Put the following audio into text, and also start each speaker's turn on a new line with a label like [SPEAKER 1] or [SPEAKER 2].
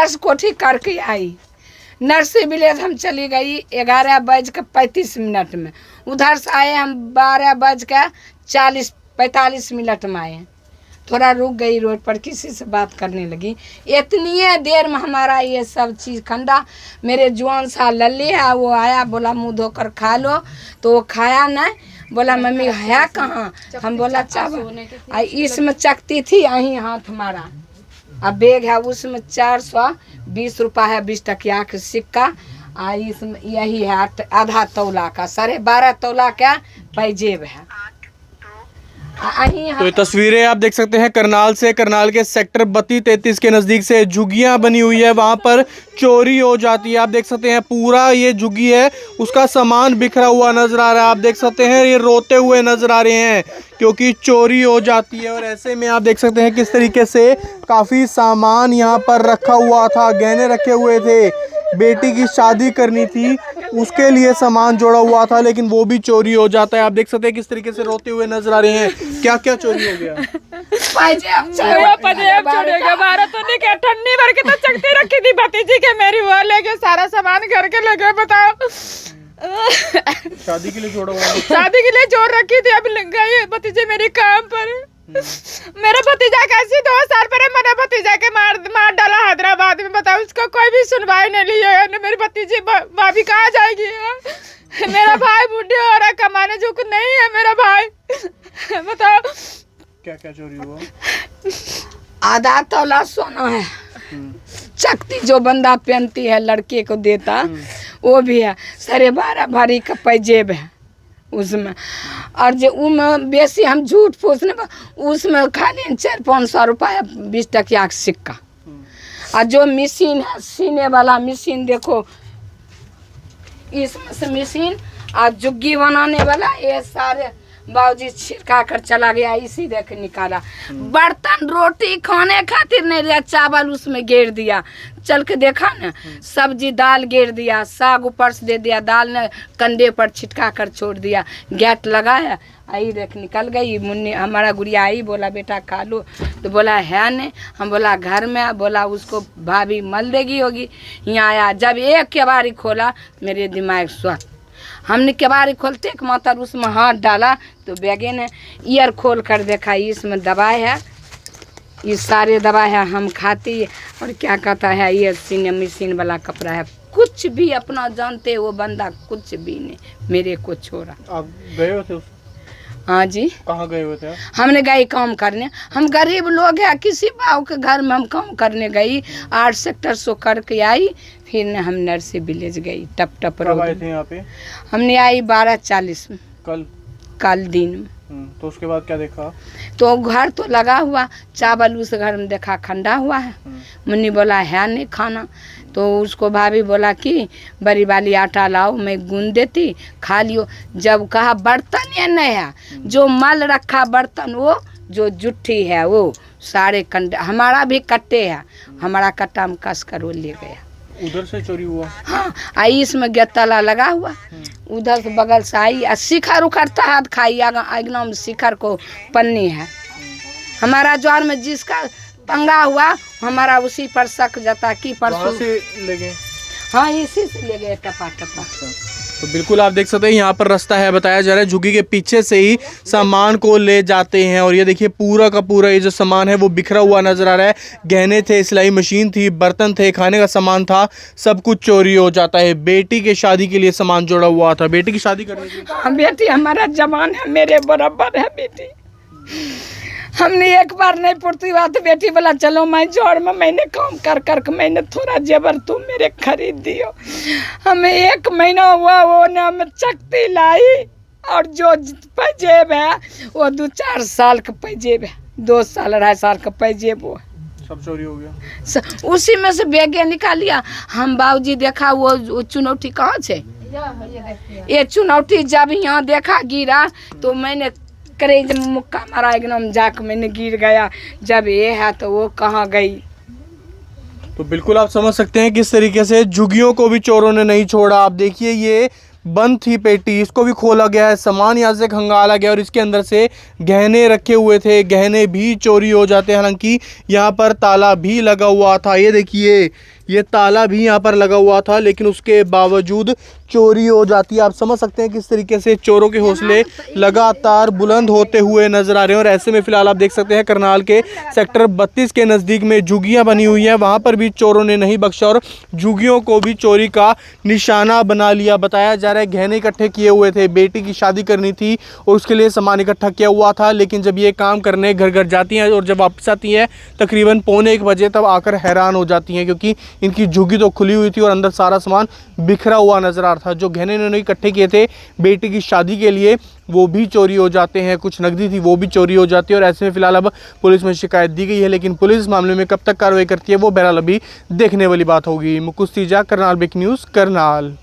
[SPEAKER 1] Church कोठी करके आई। Nursery village हम चली गई 11:35 में। उधर से आए हम 12:40-45 में आए। थोड़ा रुक गई रोड पर, किसी से बात करने लगी। इतनी देर में हमारा ये सब चीज़ ठंडा। मेरे जवान सा लल्ली है, वो आया, बोला मुँह धोकर खा लो, तो वो खाया नहीं। बोला मम्मी है कहाँ? हम बोला चावल। इसमें चकती थी यहीं हाथ हमारा। अब बैग है, उसमें 420 रुपया है, 20 टकिया का सिक्का। इसमें यही है आधा तौला का, 12.5 तौला का पैजेब है।
[SPEAKER 2] तो ये तस्वीरें आप देख सकते हैं करनाल से, करनाल के सेक्टर 32-33 के नज़दीक से झुग्गियाँ बनी हुई है, वहाँ पर चोरी हो जाती है। आप देख सकते हैं पूरा ये झुग्गी है, उसका सामान बिखरा हुआ नजर आ रहा है। आप देख सकते हैं ये रोते हुए नजर आ रहे हैं क्योंकि चोरी हो जाती है। और ऐसे में आप देख सकते हैं किस तरीके से काफ़ी सामान यहाँ पर रखा हुआ था, गहने रखे हुए थे, बेटी की शादी करनी थी उसके लिए सामान जोड़ा हुआ था, लेकिन वो भी चोरी हो जाता है। आप देख सकते हैं किस तरीके से रोते हुए नजर आ रहे हैं। क्या क्या चोरी हो गया?
[SPEAKER 3] ठंडी भर के तो चकती रखी थी भतीजी के मेरी, वो लेके सारा सामान घर के लेके। बताओ
[SPEAKER 2] शादी के लिए जोड़ा हुआ?
[SPEAKER 3] शादी के लिए जोड़ रखी थी, अब गई भतीजी मेरी काम पर। मेरा भतीजा कैसी 2 साल पहले मेरा भतीजा के मार डाला हैदराबाद में। बताओ उसको कोई भी सुनवाई नहीं ली है। मेरी भतीजी भाभी कहाँ जाएगी? मेरा भाई बूढ़े हो रहा, कमाने जो कुछ नहीं है मेरा भाई। बताओ
[SPEAKER 2] क्या क्या चोरी हुआ?
[SPEAKER 1] आधा तौला सोना है, चकती जो बंदा पहनती है लड़के को देता वो भी है, 12.5 भरी का पैजेब है उसमें। और जो उसमें बेसी हम झूठ पूछने उसमें खाली 400-500 रुपया 20 टकिया का सिक्का। और जो मशीन है सीने वाला मशीन, देखो इसमें से मशीन और जुग्गी बनाने वाला, ये सारे बाबूजी छिड़का कर चला गया, इसी देख निकाला। बर्तन रोटी खाने खातिर नहीं दिया, चावल उसमें गिर दिया। चल के देखा न, सब्जी दाल गिर दिया, साग ऊपर से दे दिया, दाल ने कंधे पर छिटका कर छोड़ दिया। गेट लगाया, आई देख निकल गई। मुन्नी हमारा गुड़िया आई, बोला बेटा खा लो, तो बोला है नहीं। हम बोला घर में, बोला उसको भाभी मल देगी होगी। यहाँ आया, जब एक केवाड़ी खोला मेरे दिमाग स्वस्थ। हमने केवाड़ी खोलते एक मातर उसमें हाथ डाला तो बैगे ने ईयर खोल कर देखा, इसमें दवाई है, ये सारे दवाई है हम खाती। और क्या कहता है ये सीने मशीन वाला कपड़ा है, कुछ भी अपना जानते वो बंदा कुछ भी नहीं मेरे को छोड़ा।
[SPEAKER 2] आप गए हो थे?
[SPEAKER 1] हाँ जी।
[SPEAKER 2] कहाँ गए हुए थे?
[SPEAKER 1] हमने गई काम करने, हम गरीब लोग हैं, किसी बाबू के घर में हम काम करने गई। 8 सेक्टर सो करके आई, फिर न हम नर्सरी विलेज गई। टप
[SPEAKER 2] रोड आए थे यहाँ पे?
[SPEAKER 1] हमने आई 12:40 में, कल दिन में।
[SPEAKER 2] तो उसके बाद क्या देखा?
[SPEAKER 1] तो घर तो लगा हुआ, चावल उस घर में देखा खंडा हुआ है। मुन्नी बोला है नहीं खाना, तो उसको भाभी बोला कि बड़ी वाली आटा लाओ, मैं गूंद देती, खा लियो। जब कहा बर्तन ये नहीं है, जो मल रखा बर्तन वो जो जुट्ठी है वो सारे कंडे, हमारा भी कट्टे है, हमारा कट्टा में कस कर वो ले गया।
[SPEAKER 2] उधर से चोरी हुआ? हाँ,
[SPEAKER 1] आई इसमें गेतला लगा हुआ, उधर से बगल से आई, शिखर उखड़ता हाथ खाई, एकदम शिखर को पन्नी है। हमारा ज्वार में जिसका पंगा हुआ हमारा उसी पर शक जाता कि परसों
[SPEAKER 2] से ले गए।
[SPEAKER 1] हाँ, इसी से ले गए टपा।
[SPEAKER 2] तो बिल्कुल आप देख सकते हैं यहाँ पर रास्ता है, बताया जा रहा है झुग्गी के पीछे से ही सामान को ले जाते हैं। और ये देखिए पूरा का पूरा ये जो सामान है वो बिखरा हुआ नजर आ रहा है। गहने थे, सिलाई मशीन थी, बर्तन थे, खाने का सामान था, सब कुछ चोरी हो जाता है। बेटी के शादी के लिए सामान जोड़ा हुआ था, बेटी की शादी करनी थी।
[SPEAKER 1] हाँ, बेटी हमारा जवान है, मेरे बराबर है बेटी। हमने एक बार नहीं पूर्ति हुआ तो बेटी बोला चलो मैं जोड़ में मैंने काम कर मैंने थोड़ा जेवर तुम मेरे खरीद दियो। हमें 1 महीना हुआ, वो ने हमें चकती लाई, और जो पैजेब है वो 2-4 साल का पैजेब है, 2 साल 2.5 साल का पैजेब वो
[SPEAKER 2] सब चोरी हो गया।
[SPEAKER 1] उसी में से बैगे निकाल लिया। हम बाबूजी देखा वो चुनौती कहाँ से, ये चुनौती जब यहाँ देखा गिरा तो मैंने करेंज मुक्का मारा, एकदम जाके मैंने गिर गया। जब ये है तो वो कहाँ गई।
[SPEAKER 2] तो बिल्कुल आप समझ सकते हैं किस तरीके से झुग्गियों को भी चोरों ने नहीं छोड़ा। आप देखिए ये बंद थी पेटी, इसको भी खोला गया है, सामान यहाँ से खंगाला गया और इसके अंदर से गहने रखे हुए थे, गहने भी चोरी हो जाते हैं। हालांकि यहाँ पर ताला भी लगा हुआ था, ये देखिए ये ताला भी यहाँ पर लगा हुआ था, लेकिन उसके बावजूद चोरी हो जाती है। आप समझ सकते हैं किस तरीके से चोरों के हौसले लगातार बुलंद होते हुए नजर आ रहे हैं। और ऐसे में फिलहाल आप देख सकते हैं करनाल के सेक्टर 32 के नज़दीक में झुग्गियां बनी हुई हैं, वहां पर भी चोरों ने नहीं बख्शा और झुग्गियों को भी चोरी का निशाना बना लिया। बताया जा रहा है गहने इकट्ठे किए हुए थे, बेटी की शादी करनी थी और उसके लिए सामान इकट्ठा किया हुआ था, लेकिन जब ये काम करने घर घर जाती हैं और जब वापस आती हैं तकरीबन 1:45 बजे, तब आकर हैरान हो जाती हैं क्योंकि इनकी झुग्गी तो खुली हुई थी और अंदर सारा सामान बिखरा हुआ नजर आ रहा था। जो गहने इन्होंने इकट्ठे किए थे बेटी की शादी के लिए वो भी चोरी हो जाते हैं, कुछ नकदी थी वो भी चोरी हो जाती है। और ऐसे में फिलहाल अब पुलिस में शिकायत दी गई है, लेकिन पुलिस इस मामले में कब तक कार्रवाई करती है वो बहरहाल अभी देखने वाली बात होगी। मुकुश तीजा, करनाल ब्रेकिंग न्यूज़, करनाल।